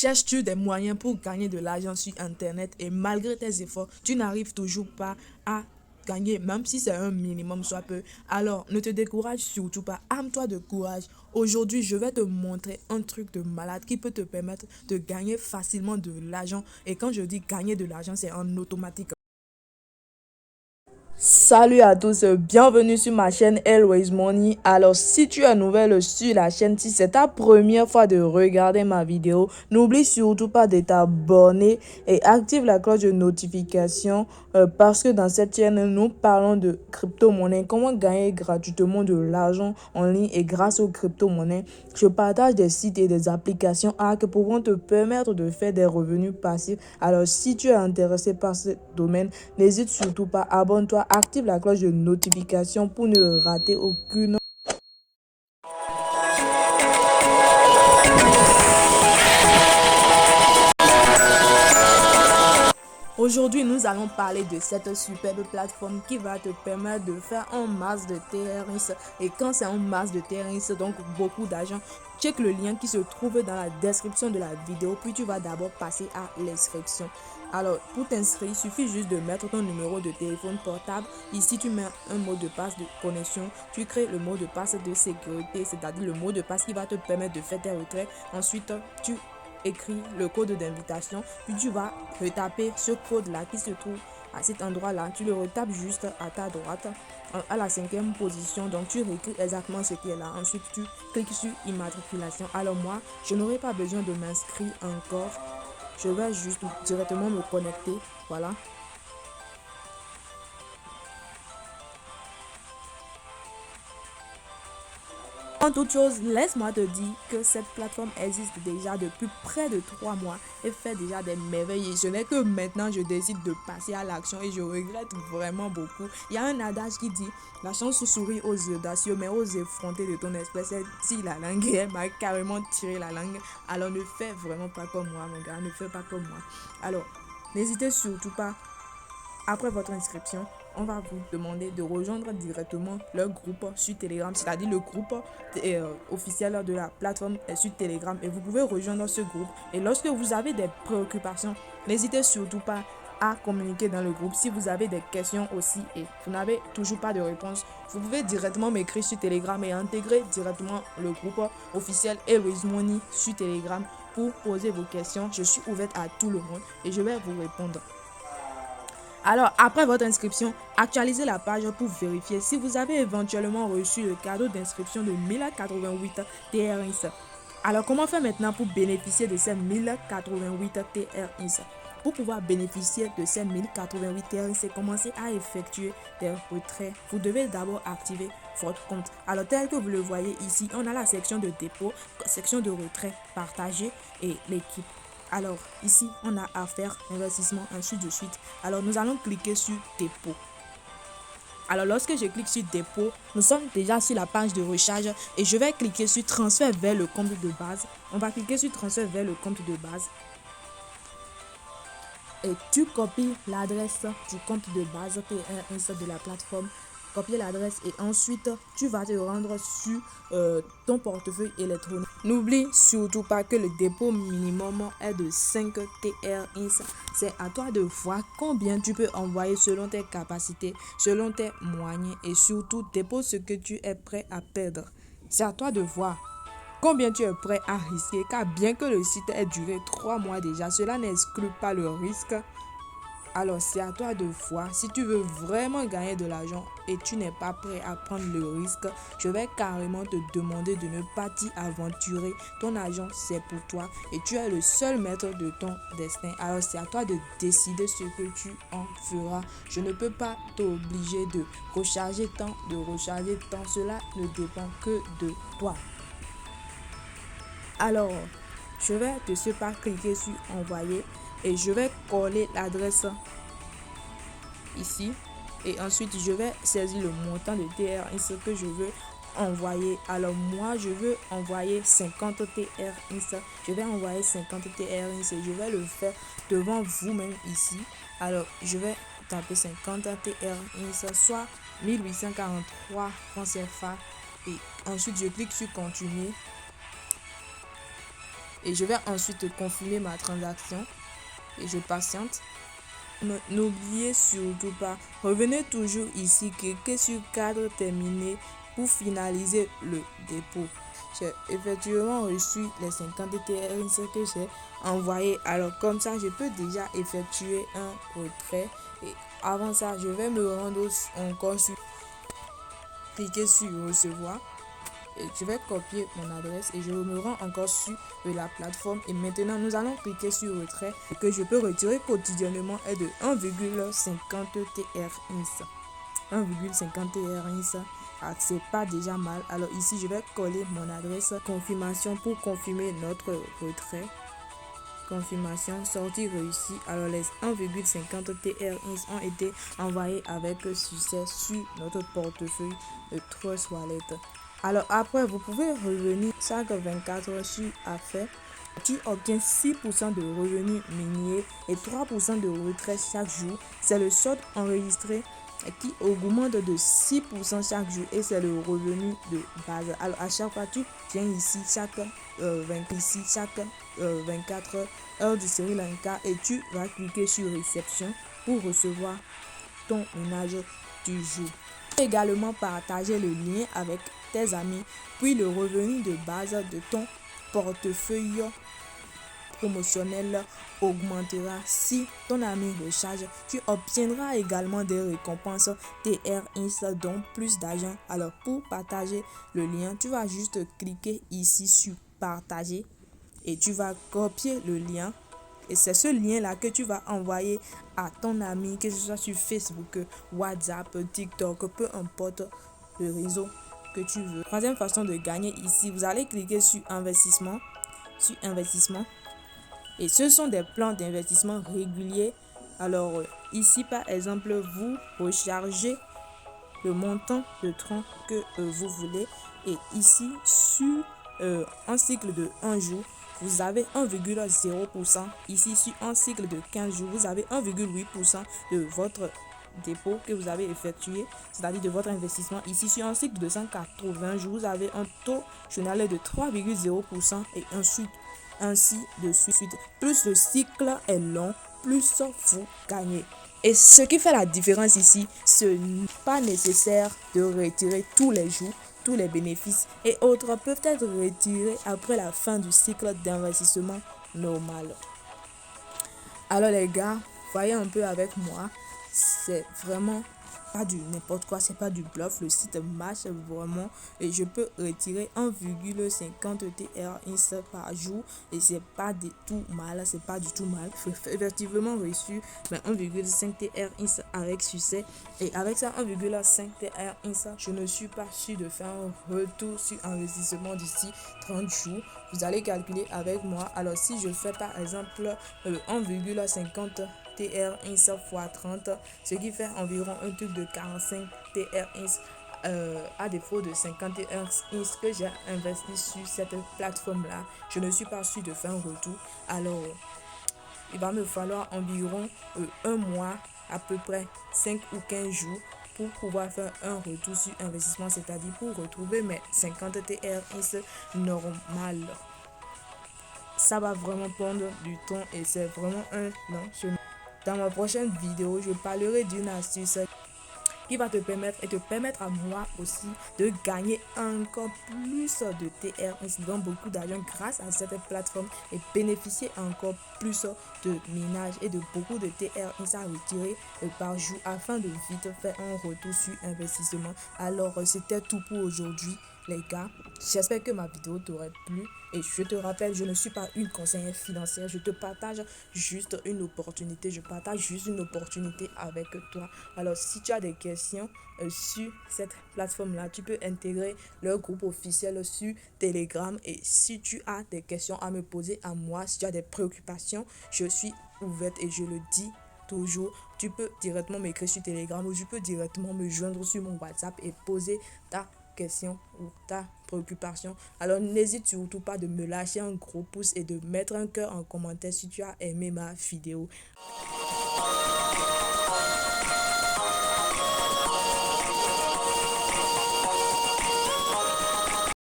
Cherches-tu des moyens pour gagner de l'argent sur Internet et malgré tes efforts, tu n'arrives toujours pas à gagner, même si c'est un minimum, soit peu. Alors, ne te décourage surtout pas. Arme-toi de courage. Aujourd'hui, je vais te montrer un truc de malade qui peut te permettre de gagner facilement de l'argent. Et quand je dis gagner de l'argent, c'est en automatique. Salut à tous, bienvenue sur ma chaîne Always Money. Alors si tu es nouvelle sur la chaîne, si c'est ta première fois de regarder ma vidéo, n'oublie surtout pas de t'abonner et active la cloche de notification parce que dans cette chaîne, nous parlons de crypto-monnaie, comment gagner gratuitement de l'argent en ligne et grâce aux crypto-monnaies. Je partage des sites et des applications qui pourront te permettre de faire des revenus passifs. Alors si tu es intéressé par ce domaine, n'hésite surtout pas, abonne-toi, active la cloche de notification pour ne rater aucune. Aujourd'hui, nous allons parler de cette superbe plateforme qui va te permettre de faire un masse de TRX. Et quand c'est un masse de TRX, donc beaucoup d'argent, check le lien qui se trouve dans la description de la vidéo, puis tu vas d'abord passer à l'inscription. Alors, pour t'inscrire, il suffit juste de mettre ton numéro de téléphone portable. Ici, tu mets un mot de passe de connexion. Tu crées le mot de passe de sécurité, c'est-à-dire le mot de passe qui va te permettre de faire tes retraits. Ensuite, tu écris le code d'invitation, puis tu vas retaper ce code là qui se trouve à cet endroit là, tu le retapes juste à ta droite à la 5e position, donc tu réécris exactement ce qui est là. Ensuite tu cliques sur immatriculation. Alors moi je n'aurai pas besoin de m'inscrire encore, je vais juste directement me connecter, voilà. En toute chose, laisse-moi te dire que cette plateforme existe déjà depuis près de 3 mois et fait déjà des merveilles. Et ce n'est que maintenant je décide de passer à l'action et je regrette vraiment beaucoup. Il y a un adage qui dit: la chance sourit aux audacieux, mais aux effrontés de ton espèce, elle tire la langue. Et elle m'a carrément tiré la langue. Alors ne fais vraiment pas comme moi, mon gars, ne fais pas comme moi. Alors, n'hésitez surtout pas. Après votre inscription, on va vous demander de rejoindre directement leur groupe sur Telegram, c'est-à-dire le groupe officiel de la plateforme est sur Telegram et vous pouvez rejoindre ce groupe. Et lorsque vous avez des préoccupations, n'hésitez surtout pas à communiquer dans le groupe. Si vous avez des questions aussi et vous n'avez toujours pas de réponse, vous pouvez directement m'écrire sur Telegram et intégrer directement le groupe officiel Always Money sur Telegram pour poser vos questions. Je suis ouverte à tout le monde et je vais vous répondre. Alors, après votre inscription, actualisez la page pour vérifier si vous avez éventuellement reçu le cadeau d'inscription de 1088 TRX. Alors, comment faire maintenant pour bénéficier de ces 1088 TRX? Pour pouvoir bénéficier de ces 1088 TRX et commencer à effectuer des retraits, vous devez d'abord activer votre compte. Alors, tel que vous le voyez ici, on a la section de dépôt, section de retrait, partager et l'équipe. Alors, ici, on a à faire investissement, ainsi de suite. Alors, nous allons cliquer sur dépôt. Alors, lorsque je clique sur dépôt, nous sommes déjà sur la page de recharge et je vais cliquer sur transfert vers le compte de base. On va cliquer sur transfert vers le compte de base. Et tu copies l'adresse du compte de base TRX de la plateforme. Copier l'adresse et ensuite tu vas te rendre sur ton portefeuille électronique. N'oublie surtout pas que le dépôt minimum est de 5 TRX. C'est à toi de voir combien tu peux envoyer selon tes capacités, selon tes moyens et surtout dépose ce que tu es prêt à perdre. C'est à toi de voir combien tu es prêt à risquer, car bien que le site ait duré 3 mois déjà, cela n'exclut pas le risque. Alors c'est à toi de voir. Si tu veux vraiment gagner de l'argent et tu n'es pas prêt à prendre le risque, je vais carrément te demander de ne pas t'y aventurer. Ton argent c'est pour toi et tu es le seul maître de ton destin. Alors c'est à toi de décider ce que tu en feras. Je ne peux pas t'obliger de recharger tant, de recharger tant. Cela ne dépend que de toi. Alors, je vais de ce pas cliquer sur envoyer et je vais coller l'adresse ici et ensuite je vais saisir le montant de TRX que je veux envoyer. Alors moi je veux envoyer 50 TRX. Je vais envoyer 50 TRX et je vais le faire devant vous-même ici. Alors je vais taper 50 TRX, soit 1843 francs CFA et ensuite je clique sur continuer. Et je vais ensuite confirmer ma transaction et je patiente. N'oubliez surtout pas, revenez toujours ici, cliquez sur cadre terminé pour finaliser le dépôt. J'ai effectivement reçu les 50 TRX que j'ai envoyé. Alors comme ça, je peux déjà effectuer un retrait. Et avant ça, je vais me rendre encore sur cliquer sur recevoir. Et je vais copier mon adresse et je me rends encore sur la plateforme. Et maintenant, nous allons cliquer sur retrait que je peux retirer quotidiennement est de 1,50 TRX. 1,50 TRX, c'est pas déjà mal. Alors ici, je vais coller mon adresse confirmation pour confirmer notre retrait. Confirmation, sortie réussie. Alors les 1,50 TRX ont été envoyés avec succès sur notre portefeuille de Trust Wallet. Alors après, vous pouvez revenir chaque 24 heures sur Affaires. Tu obtiens 6% de revenus miniers et 3% de retrait chaque jour. C'est le solde enregistré qui augmente de 6% chaque jour et c'est le revenu de base. Alors à chaque fois, tu viens ici chaque 24 heures du Sri Lanka et tu vas cliquer sur réception pour recevoir ton ménage du jour. Tu peux également partager le lien avec tes amis, puis le revenu de base de ton portefeuille promotionnel augmentera si ton ami recharge. Tu obtiendras également des récompenses TRX, donc plus d'argent. Alors pour partager le lien, tu vas juste cliquer ici sur partager et tu vas copier le lien. Et c'est ce lien-là que tu vas envoyer à ton ami, que ce soit sur Facebook, WhatsApp, TikTok, peu importe le réseau que tu veux. Troisième façon de gagner ici, vous allez cliquer sur investissement. Et ce sont des plans d'investissement réguliers. Alors ici, par exemple, vous rechargez le montant de tronc que vous voulez. Et ici, sur un cycle de 1 jour, vous avez 1,0%. Ici, sur un cycle de 15 jours, vous avez 1,8% de votre dépôt que vous avez effectué, c'est-à-dire de votre investissement. Ici, sur un cycle de 180 jours, vous avez un taux journalier de 3,0% et ensuite, ainsi de suite. Plus le cycle est long, plus vous gagnez. Et ce qui fait la différence ici, ce n'est pas nécessaire de retirer tous les jours. Tous les bénéfices et autres peuvent être retirés après la fin du cycle d'investissement normal. Alors les gars, voyez un peu avec moi, c'est vraiment pas du n'importe quoi, c'est pas du bluff, le site marche vraiment et je peux retirer 1,50 TRX par jour et c'est pas du tout mal, J'ai effectivement reçu 1,5 TRX avec succès et avec ça 1,5 TRX, je ne suis pas sûr de faire un retour sur investissement d'ici 30 jours. Vous allez calculer avec moi. Alors si je fais par exemple 1,50 TRX x 30, ce qui fait environ un truc de 45 TRX à défaut de 50 TRX que j'ai investi sur cette plateforme là, je ne suis pas sûr de faire un retour. Alors il va me falloir environ un mois, à peu près 5 ou 15 jours pour pouvoir faire un retour sur investissement, c'est-à-dire pour retrouver mes 50 TRX normal. Ça va vraiment prendre du temps et c'est vraiment un long. Dans ma prochaine vidéo, je parlerai d'une astuce qui va te permettre à moi aussi de gagner encore plus de TRX, donc beaucoup d'argent grâce à cette plateforme et bénéficier encore plus de minage et de beaucoup de TRX à retirer par jour afin de vite faire un retour sur investissement. Alors c'était tout pour aujourd'hui les gars, j'espère que ma vidéo t'aurait plu et je te rappelle, je ne suis pas une conseillère financière, je te partage juste une opportunité, avec toi. Alors si tu as des questions sur cette plateforme là, tu peux intégrer leur groupe officiel sur Telegram et si tu as des questions à me poser à moi, si tu as des préoccupations, je suis ouverte et je le dis toujours, tu peux directement m'écrire sur Telegram ou tu peux directement me joindre sur mon WhatsApp et poser ta question ou ta préoccupation. Alors n'hésite surtout pas de me lâcher un gros pouce et de mettre un cœur en commentaire si tu as aimé ma vidéo.